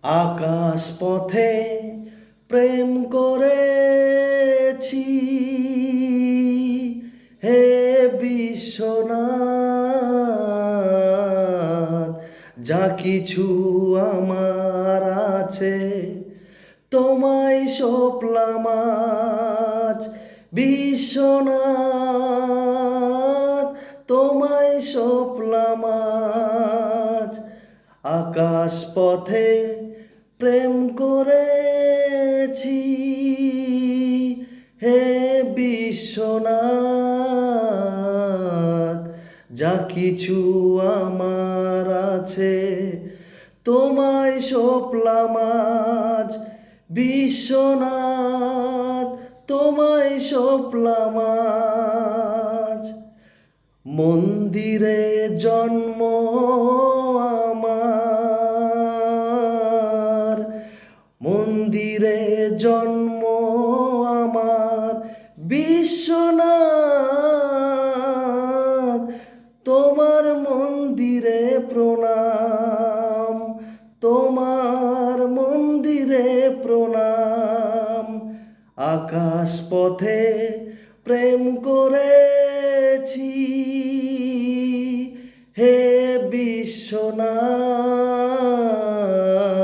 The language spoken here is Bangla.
আকাশ পথে প্রেম করেছি, হে বিশ্বনাথ। যা কিছু আমার আছে তোমায় সপলাম আজ, বিশ্বনাথ তোমায় সপলাম আজ। আকাশ পথে প্রেম করেছি, হে বিশ্বনাথ। যা কিছু আমার আছে তোমায় সপলাম আজ, বিশ্বনাথ তোমায় সপলাম আজ। মন্দিরে জন্ম আমার, মন্দিরে জন্ম আমার, বিশ্বনাথ তোমার মন্দিরে প্রণাম, তোমার মন্দিরে প্রণাম। আকাশ পথে প্রেম করেছি, হে বিশ্বনাথ।